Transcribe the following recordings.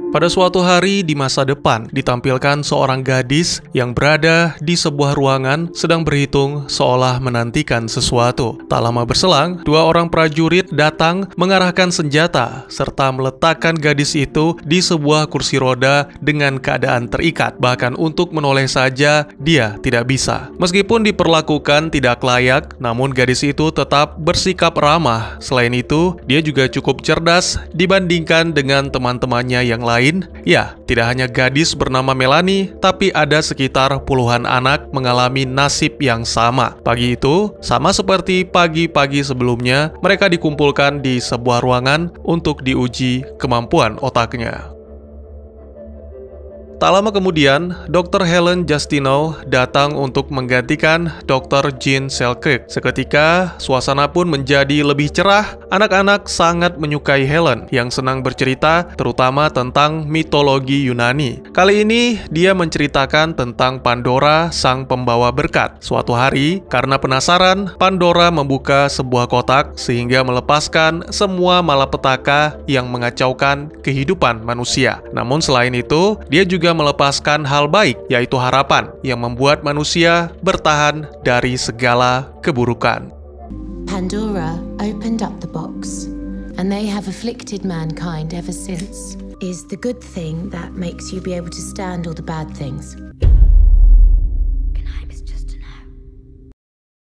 Pada suatu hari di masa depan, ditampilkan seorang gadis yang berada di sebuah ruangan sedang berhitung seolah menantikan sesuatu. Tak lama berselang, dua orang prajurit datang mengarahkan senjata serta meletakkan gadis itu di sebuah kursi roda dengan keadaan terikat. Bahkan untuk menoleh saja, dia tidak bisa. Meskipun diperlakukan tidak layak, namun gadis itu tetap bersikap ramah. Selain itu, dia juga cukup cerdas dibandingkan dengan teman-temannya yang lain. Ya, tidak hanya gadis bernama Melanie, tapi ada sekitar puluhan anak mengalami nasib yang sama. Pagi itu, sama seperti pagi-pagi sebelumnya, mereka dikumpulkan di sebuah ruangan untuk diuji kemampuan otaknya. Tak lama kemudian, Dr. Helen Justino datang untuk menggantikan Dr. Jean Selkirk. Seketika, suasana pun menjadi lebih cerah. Anak-anak sangat menyukai Helen yang senang bercerita, terutama tentang mitologi Yunani. Kali ini, dia menceritakan tentang Pandora, sang pembawa berkat. Suatu hari, karena penasaran, Pandora membuka sebuah kotak sehingga melepaskan semua malapetaka yang mengacaukan kehidupan manusia. Namun selain itu, dia juga melepaskan hal baik, yaitu harapan yang membuat manusia bertahan dari segala keburukan. Pandora opened up the box, and they have afflicted mankind ever since. Is the good thing that makes you be able to stand all the bad things?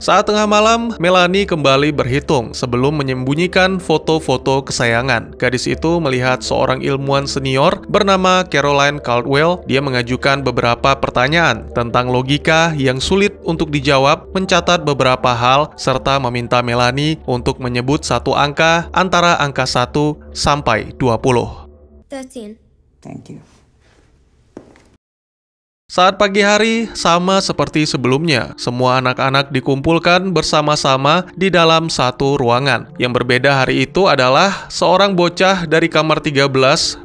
Saat tengah malam, Melanie kembali berhitung sebelum menyembunyikan foto-foto kesayangan. Gadis itu melihat seorang ilmuwan senior bernama Caroline Caldwell. Dia mengajukan beberapa pertanyaan tentang logika yang sulit untuk dijawab, mencatat beberapa hal, serta meminta Melanie untuk menyebut satu angka antara angka 1 sampai 20. 13. Thank you. Saat pagi hari, sama seperti sebelumnya, semua anak-anak dikumpulkan bersama-sama di dalam satu ruangan. Yang berbeda hari itu adalah seorang bocah dari kamar 13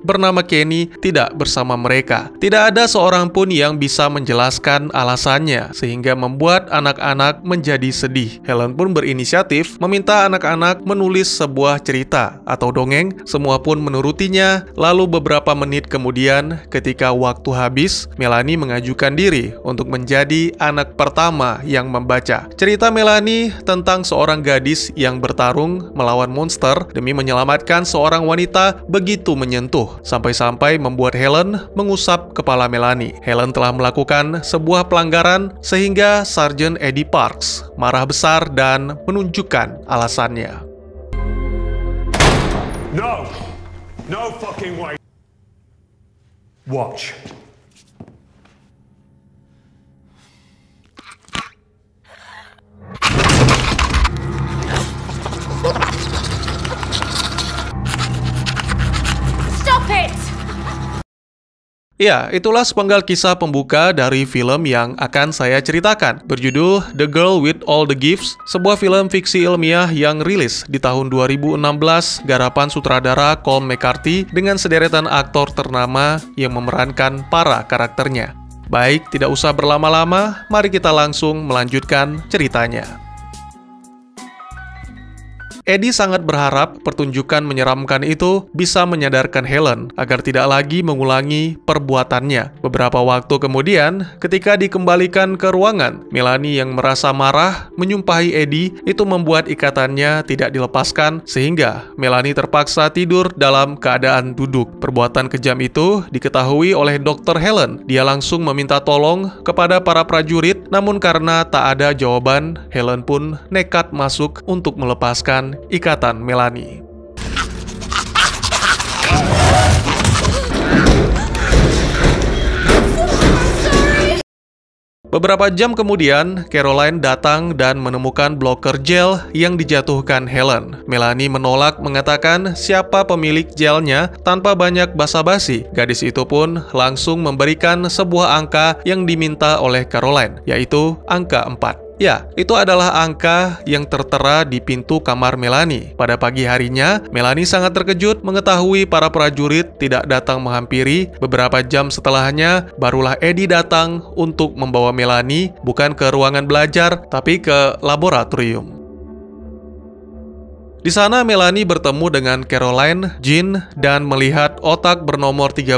bernama Kenny tidak bersama mereka. Tidak ada seorang pun yang bisa menjelaskan alasannya, sehingga membuat anak-anak menjadi sedih. Helen pun berinisiatif meminta anak-anak menulis sebuah cerita atau dongeng. Semua pun menurutinya. Lalu beberapa menit kemudian, ketika waktu habis, Melanie mengajukan diri untuk menjadi anak pertama yang membaca. Cerita Melanie tentang seorang gadis yang bertarung melawan monster demi menyelamatkan seorang wanita begitu menyentuh, sampai-sampai membuat Helen mengusap kepala Melanie. Helen telah melakukan sebuah pelanggaran sehingga Sergeant Eddie Parks marah besar dan menunjukkan alasannya. No fucking way. Watch. Ya, itulah sepenggal kisah pembuka dari film yang akan saya ceritakan. Berjudul The Girl with All the Gifts, sebuah film fiksi ilmiah yang rilis di tahun 2016, garapan sutradara Colm McCarthy dengan sederetan aktor ternama yang memerankan para karakternya. Baik, tidak usah berlama-lama, mari kita langsung melanjutkan ceritanya. Eddie sangat berharap pertunjukan menyeramkan itu bisa menyadarkan Helen agar tidak lagi mengulangi perbuatannya. Beberapa waktu kemudian, ketika dikembalikan ke ruangan, Melanie yang merasa marah menyumpahi Eddie itu membuat ikatannya tidak dilepaskan sehingga Melanie terpaksa tidur dalam keadaan duduk. Perbuatan kejam itu diketahui oleh Dr. Helen. Dia langsung meminta tolong kepada para prajurit, namun karena tak ada jawaban, Helen pun nekat masuk untuk melepaskan ikatan Melanie. Beberapa jam kemudian, Caroline datang dan menemukan bloker gel yang dijatuhkan Helen. Melanie menolak mengatakan siapa pemilik gelnya tanpa banyak basa-basi. Gadis itu pun langsung memberikan sebuah angka yang diminta oleh Caroline, yaitu angka 4. Ya, itu adalah angka yang tertera di pintu kamar Melanie. Pada pagi harinya, Melanie sangat terkejut mengetahui para prajurit tidak datang menghampiri. Beberapa jam setelahnya, barulah Eddie datang untuk membawa Melanie bukan ke ruangan belajar, tapi ke laboratorium. Di sana Melanie bertemu dengan Caroline, Jean, dan melihat otak bernomor 13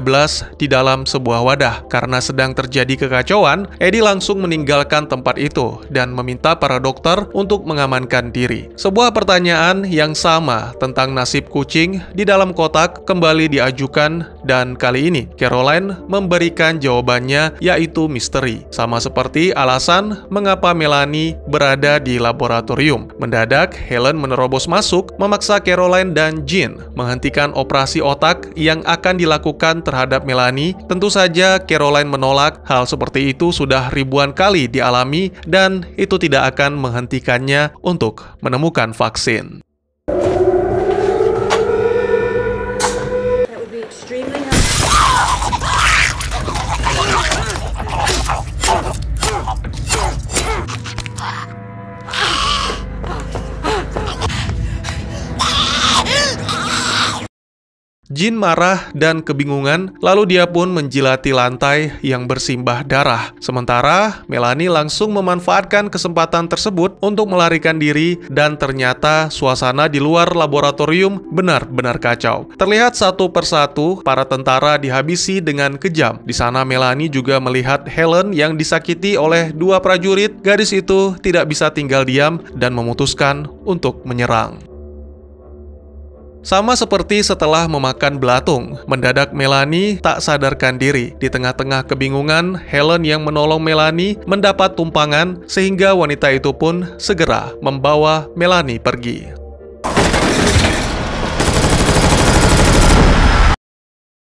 di dalam sebuah wadah. Karena sedang terjadi kekacauan, Eddie langsung meninggalkan tempat itu dan meminta para dokter untuk mengamankan diri. Sebuah pertanyaan yang sama tentang nasib kucing di dalam kotak kembali diajukan, dan kali ini Caroline memberikan jawabannya, yaitu misteri. Sama seperti alasan mengapa Melanie berada di laboratorium. Mendadak Helen menerobos masuk, memaksa Caroline dan Jean menghentikan operasi otak yang akan dilakukan terhadap Melanie. Tentu saja Caroline menolak. Hal seperti itu sudah ribuan kali dialami dan itu tidak akan menghentikannya untuk menemukan vaksin. Jean marah dan kebingungan, lalu dia pun menjilati lantai yang bersimbah darah. Sementara Melanie langsung memanfaatkan kesempatan tersebut untuk melarikan diri, dan ternyata suasana di luar laboratorium benar-benar kacau. Terlihat satu persatu para tentara dihabisi dengan kejam. Di sana Melanie juga melihat Helen yang disakiti oleh dua prajurit. Gadis itu tidak bisa tinggal diam dan memutuskan untuk menyerang. Sama seperti setelah memakan belatung, mendadak Melanie tak sadarkan diri. Di tengah-tengah kebingungan, Helen yang menolong Melanie mendapat tumpangan, sehingga wanita itu pun segera membawa Melanie pergi.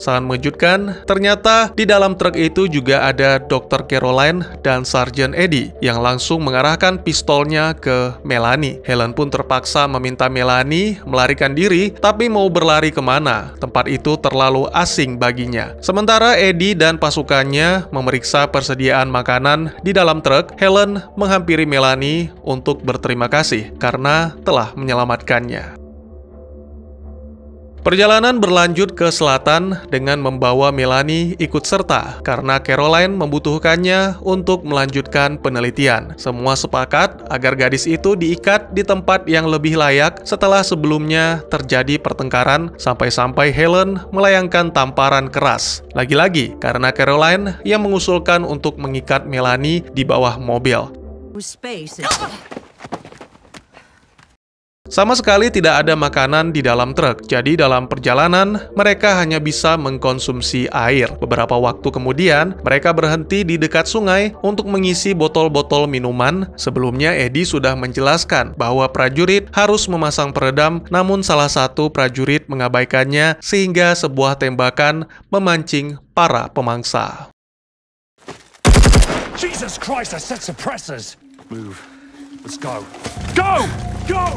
Sangat mengejutkan, ternyata di dalam truk itu juga ada Dr. Caroline dan Sarjan Eddie yang langsung mengarahkan pistolnya ke Melanie. Helen pun terpaksa meminta Melanie melarikan diri, tapi mau berlari kemana? Tempat itu terlalu asing baginya. Sementara Eddie dan pasukannya memeriksa persediaan makanan di dalam truk, Helen menghampiri Melanie untuk berterima kasih karena telah menyelamatkannya. Perjalanan berlanjut ke selatan dengan membawa Melanie ikut serta karena Caroline membutuhkannya untuk melanjutkan penelitian. Semua sepakat agar gadis itu diikat di tempat yang lebih layak setelah sebelumnya terjadi pertengkaran sampai-sampai Helen melayangkan tamparan keras. Lagi-lagi karena Caroline yang mengusulkan untuk mengikat Melanie di bawah mobil. Sama sekali tidak ada makanan di dalam truk, jadi dalam perjalanan mereka hanya bisa mengkonsumsi air. Beberapa waktu kemudian, mereka berhenti di dekat sungai untuk mengisi botol-botol minuman. Sebelumnya Eddie sudah menjelaskan bahwa prajurit harus memasang peredam, namun salah satu prajurit mengabaikannya sehingga sebuah tembakan memancing para pemangsa. Jesus Christ, I set suppressors! Move. Let's go. Go! Go!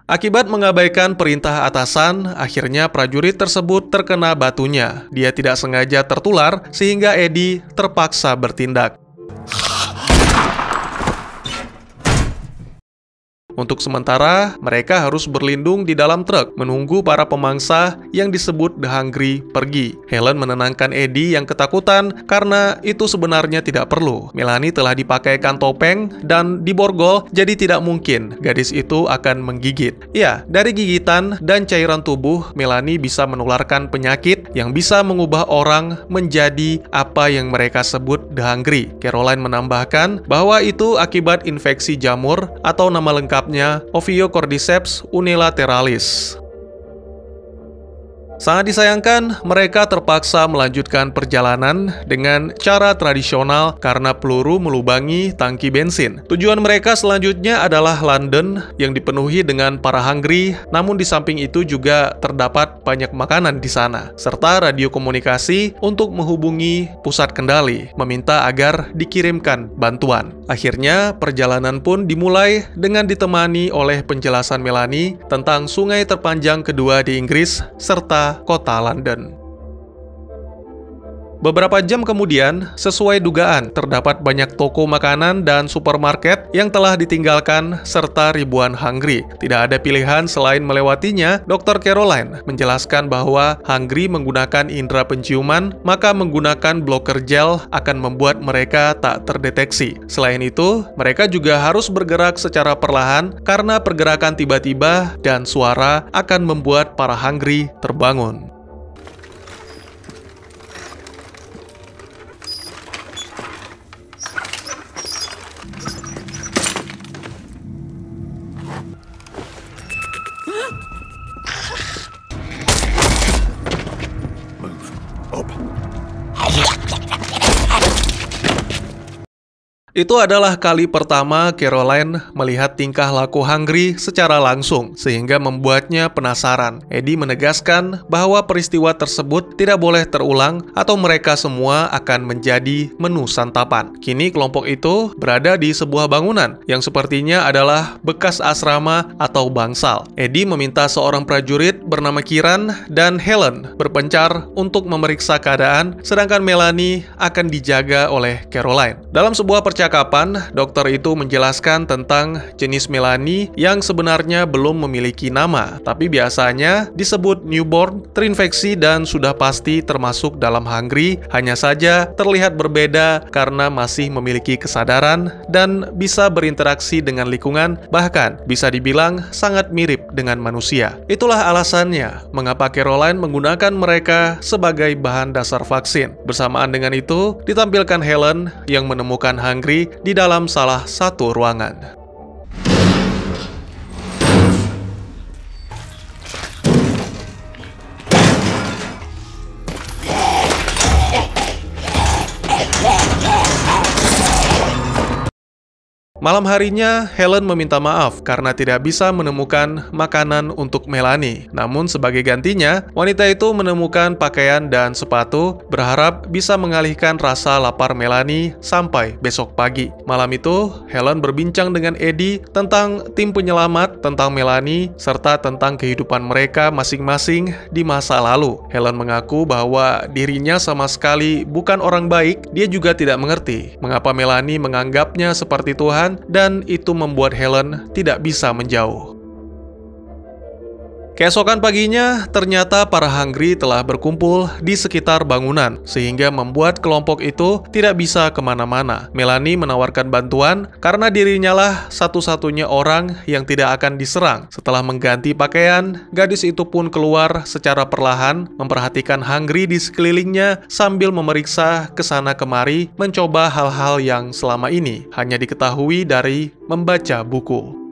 Akibat mengabaikan perintah atasan, akhirnya prajurit tersebut terkena batunya. Dia tidak sengaja tertular, sehingga Eddie terpaksa bertindak. Untuk sementara, mereka harus berlindung di dalam truk, menunggu para pemangsa yang disebut The Hungry pergi. Helen menenangkan Eddie yang ketakutan karena itu sebenarnya tidak perlu. Melanie telah dipakaikan topeng dan diborgol, jadi tidak mungkin gadis itu akan menggigit. Ya, dari gigitan dan cairan tubuh, Melanie bisa menularkan penyakit yang bisa mengubah orang menjadi apa yang mereka sebut The Hungry. Caroline menambahkan bahwa itu akibat infeksi jamur atau nama lengkap Ophiocordyceps unilateralis. Sangat disayangkan, mereka terpaksa melanjutkan perjalanan dengan cara tradisional karena peluru melubangi tangki bensin. Tujuan mereka selanjutnya adalah London yang dipenuhi dengan para hungry, namun di samping itu juga terdapat banyak makanan di sana, serta radio komunikasi untuk menghubungi pusat kendali, meminta agar dikirimkan bantuan. Akhirnya, perjalanan pun dimulai dengan ditemani oleh penjelasan Melanie tentang sungai terpanjang kedua di Inggris, serta kota London. Beberapa jam kemudian, sesuai dugaan, terdapat banyak toko makanan dan supermarket yang telah ditinggalkan serta ribuan Hungry. Tidak ada pilihan selain melewatinya. Dr. Caroline menjelaskan bahwa Hungry menggunakan indera penciuman, maka menggunakan blocker gel akan membuat mereka tak terdeteksi. Selain itu, mereka juga harus bergerak secara perlahan karena pergerakan tiba-tiba dan suara akan membuat para Hungry terbangun. Itu adalah kali pertama Caroline melihat tingkah laku Hungry secara langsung, sehingga membuatnya penasaran. Eddie menegaskan bahwa peristiwa tersebut tidak boleh terulang atau mereka semua akan menjadi menu santapan. Kini kelompok itu berada di sebuah bangunan yang sepertinya adalah bekas asrama atau bangsal. Eddie meminta seorang prajurit bernama Kieran dan Helen berpencar untuk memeriksa keadaan, sedangkan Melanie akan dijaga oleh Caroline. Dalam sebuah percakapan, dokter itu menjelaskan tentang jenis Melanie yang sebenarnya belum memiliki nama, tapi biasanya disebut newborn, terinfeksi dan sudah pasti termasuk dalam Hungry, hanya saja terlihat berbeda karena masih memiliki kesadaran dan bisa berinteraksi dengan lingkungan, bahkan bisa dibilang sangat mirip dengan manusia. Itulah alasannya mengapa Caroline menggunakan mereka sebagai bahan dasar vaksin. Bersamaan dengan itu, ditampilkan Helen yang menemukan Hungry di dalam salah satu ruangan. Malam harinya, Helen meminta maaf karena tidak bisa menemukan makanan untuk Melanie. Namun sebagai gantinya, wanita itu menemukan pakaian dan sepatu, berharap bisa mengalihkan rasa lapar Melanie sampai besok pagi. Malam itu, Helen berbincang dengan Eddie tentang tim penyelamat, tentang Melanie, serta tentang kehidupan mereka masing-masing di masa lalu. Helen mengaku bahwa dirinya sama sekali bukan orang baik. Dia juga tidak mengerti mengapa Melanie menganggapnya seperti Tuhan, dan itu membuat Helen tidak bisa menjauh. Keesokan paginya, ternyata para Hungry telah berkumpul di sekitar bangunan, sehingga membuat kelompok itu tidak bisa kemana-mana. Melanie menawarkan bantuan karena dirinya lah satu-satunya orang yang tidak akan diserang. Setelah mengganti pakaian, gadis itu pun keluar secara perlahan, memperhatikan Hungry di sekelilingnya sambil memeriksa kesana kemari, mencoba hal-hal yang selama ini hanya diketahui dari membaca buku.